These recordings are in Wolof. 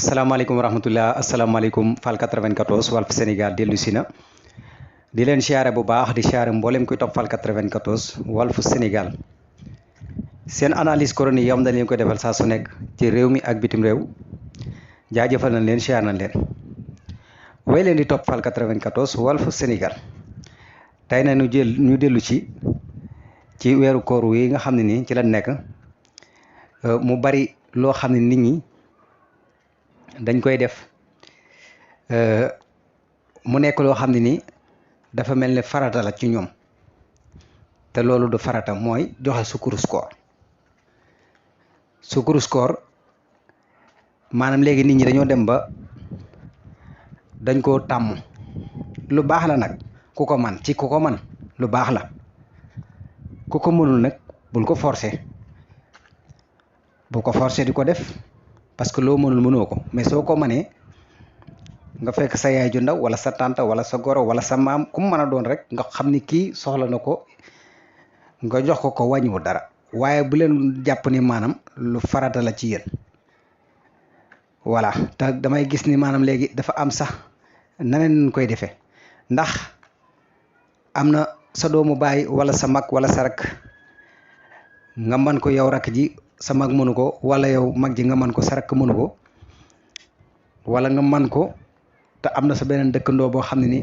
asalaamaaleykum wa rahmatulah asalaamaaleykum Fall 94 Walf Sénégal dellu si na di leen siyaare bu baax di siyaare mboolem kuy topp Fall 94 Walf Sénégal seen analyse chronique yi am na leen koy defal saa su nekk ci réew mi ak bitim réew jaajëfal nañ leen siyaar nañ leen way leen di topp Fall 94 Walf Sénégal tey na ñu dellu ci weeru koor wi nga xam ne nii ci la nekk mu bari loo xam ne nit ñi dañ koy def mu nekk loo xam ne nii dafa mel ne farata la ci ñoom te loolu du farata mooy joxe sukkurus koor maanaam léegi nit ñi dañoo dem ba dañ koo tàmm lu baax la nag ku ko man lu baax la ku ko mënul nag bul ko forcer di ko def parce que loo mënoo ko mais soo ko mënee nga fekk sa yaay ju ndaw wala sa tante wala sa goro wala sa maam ku mu mën a doon rek nga xam ni kii soxla na ko nga jox ko wàññiwu dara waaye bu leen jàpp ni maanaam lu farata la ci yéen voilà te damay gis ni maanaam léegi dafa am sax naneen koy defee ndax am na sa doomu baay wala sa mag wala sa rak nga mën ko yow rak ji sa mag mënu ko wala yow mag ji nga mën ko sa rakk mënu ko wala nga mën ko te am na sa beneen dëkkandoo boo xam ne ni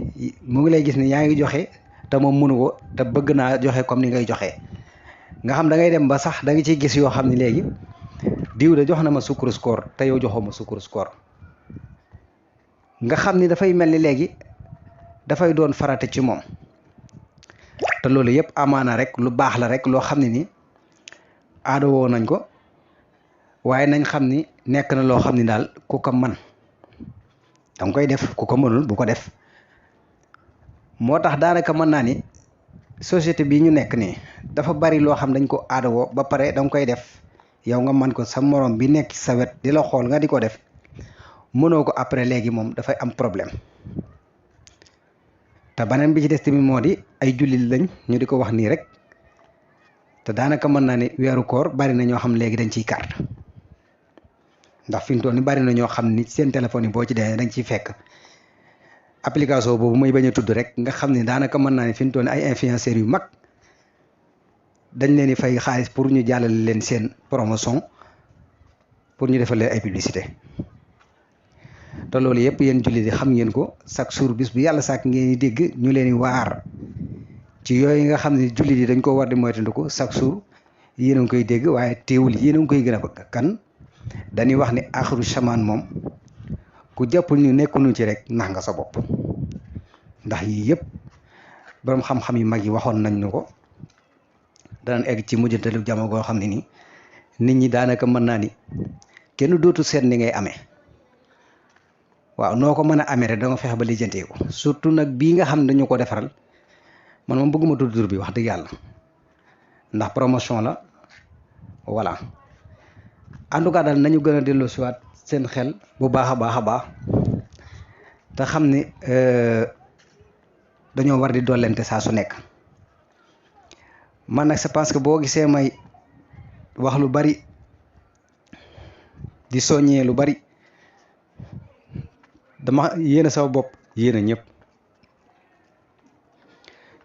mu ngi lay gis ni yaa ngi joxe te moom mënu ko te bëgg naa joxe comme ni ngay joxe nga xam da ngay dem ba sax da nga ciy gis yoo xam ne léegi diw de jox na ma sukkurus koor te yow joxoo ma sukkurus koor nga xam ni dafay mel ni léegi dafay doon farate ci moom te loolu yëpp amaana rek lu baax la rek loo xam ne ni aada woo nañ ko waaye nañ xam ni nekk na loo xam ni daal ku ko man danga koy def ku ko mënul bu ko def moo tax daanaka mën naa ni société bi ñu nekk nii dafa bari loo xam dañ ko aada woo ba pare danga koy def yow nga man ko sa morom bi nekk sa wet di la xool nga di ko def mënoo ko après léegi moom dafay am problème te beneen bi ci des tamit moo di ay jullit lañ ñu di ko wax nii rek te daanaka mën naa ni weeru koor bari na ñoo xam léegi dañ ciy carte ndax fi mu toll ni bari na ñoo xam ni seen téléphone yi boo ci demee dañ ciy fekk application boobu muy bañ a tudd rek nga xam ni daanaka mën naa ni fi mu toll ni ay influenceurs yu mag dañ leen di fay xaalis pour ñu jàllale leen seen promotion pour ñu defal leen ay publicité te loolu yëpp yéen jullit yi xam ngeen ko chaque jour bis bu yàlla sàkk ngeen di dégg ñu leen di waar ci yooyu nga xam ne jullit yi dañ ko war di moytandiku chaque jour yéen a ngi koy dégg waaye teewul yéen a ngi koy gën a bëgg kan dañuy wax ni axiru samaan moom ku jàppul ñu nekkuñu ci rek nax nga sa bopp ndax yii yëpp borom xam-xam yu mag yi waxoon nañ ñu ko danañ egg ci mujjantalu jamono goo xam ne nii nit ñi daanaka mën naa ni kenn dootu seet ni ngay amee waaw noo ko mën a amee rek da nga fexe ba lijjantee ko surtout nag bii nga xam ne dañu ko defaral man moom bëgguma tudd tur bi wax dëgg yàlla ndax promotion la voilà en tout cas daal nañu gën a dellu siwaat seen xel bu baax a baax te xam ni dañoo war di dollente saa su nekk man nag c'est parce que boo gisee may wax lu bari di soññee lu bari dama yéene sama bopp yéene ñëpp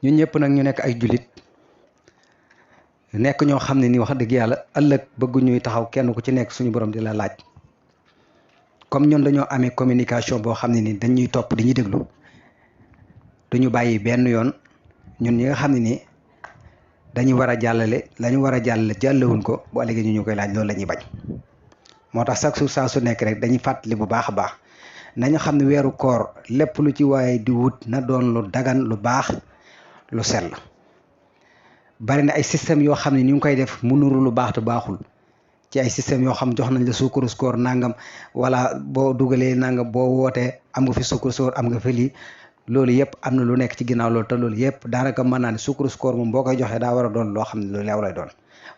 ñun ñëpp nag ñu nekk ay jullit nekk ñoo xam ne ni wax dëgg yàlla ëllëg bëggu ñuy taxaw kenn ku ci nekk suñu borom di la laaj comme ñun dañoo amee communication boo xam ne ni dañuy topp di ñu déglu duñu bàyyi benn yoon ñun ñi nga xam ne ni dañuy war a jàllale la ñu war a jàllale jàllewuñ ko bu ëllëgee ñu koy laaj loolu la ñuy bañ moo tax chaque jour saa su nekk rek dañuy fàttali bu baax a baax nañu xam ne weeru koor lépp lu ci waaye di wut na doon lu dagan lu baax lu sell bari na ay système yoo xam ne ñu ngi koy def mu nuru lu baax te baaxul ci ay système yoo xam jox nañ la sukkurus koor nangam wala boo dugalee nangam boo wootee am nga fi sukkurus koor am nga fi lii loolu yëpp am na lu nekk ci ginnaaw loolu te loolu yëpp daanaka mën naa ne sukkurus koor moom boo koy joxee daa war a doon loo xam ne lu leew lay doon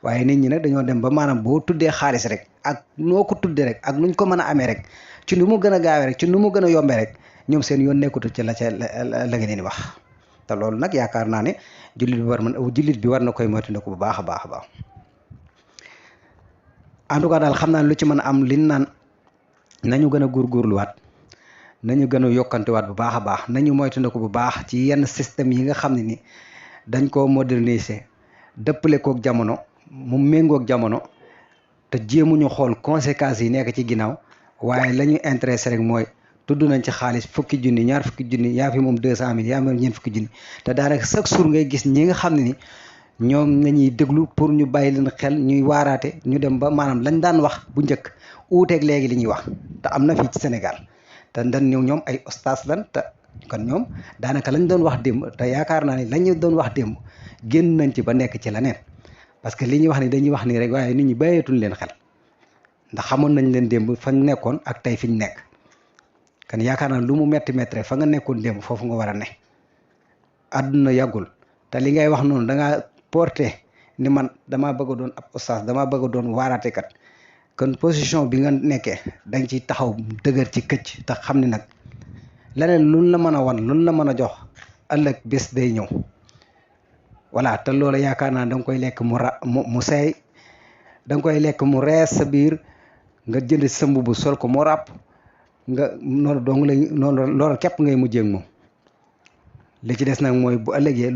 waaye nit ñi nag dañoo dem ba maanaam boo tuddee xaalis rek ak noo ko tuddee rek ak nuñ ko mën a amee rek ci nu mu gën a gaawee rek ci nu mu gën a yombee rek ñoom seen yoon nekkutu ci la ngeen di wax te loolu nag yaakaar naa ne jullit bi war na koy moytandiku bu baax a baax en tout cas daal xam naa lu ci mën a am liñ naan nañu gën a góorgóorluwaat nañu gën a yokkantewaat bu baax a baax nañu moytandiku bu baax ci yenn système yi nga xam ne ni dañ koo moderniser dëppale kook jamono mu méngoog jamono te jéemuñu xool conséquences yi nekk ci ginnaaw waaye la ñu intéressé rek mooy tudd nañ ci xaalis fukki junni ñaar fukki junni yaa fi moom 200 000 yaa moom ñeent fukki junni te daanaka chaque jour ngay gis ñi nga xam ne ni ñoom nañuy déglu pour ñu bàyyi leen xel ñuy waaraate ñu dem ba maanaam lañ daan wax bu njëkk uuteeg léegi li ñuy wax te am na fii ci Sénégal te ndan ñoom ay ostaas lan te kon ñoom daanaka lañ doon wax démb te yaakaar naa ne lañu doon wax démb génn nañ ci ba nekk ci leneen parce que li ñuy wax ni dañuy wax nii rek waaye nit ñi bàyyeetuñ leen xel ndax xamoon nañ leen démb fañ nekkoon ak tey fiñ nekk kon yaakaar naa lu mu metti metti rek fa nga nekkoon démb foofu nga war a ne àdduna yàggul te li ngay wax noonu da ngaa porté ni man damaa bëgg a doon ab oustaz damaa bëgg a doon waaraatekat kon position bi nga nekkee danga ciy taxaw dëgër ci këcc te xam ne nag leneen luñ la mën a wan luñ la mën a jox ëllëg bés day ñëw voilà te loolu yaakaar naa danga koy lekk mu seey danga koy lekk mu rees sa biir nga jënd sa mbubb sol ko mu ràpp nga noonu dong lay noonu loolu képp ngay mujjee ak moom li ci des nag mooy bu ëllëgee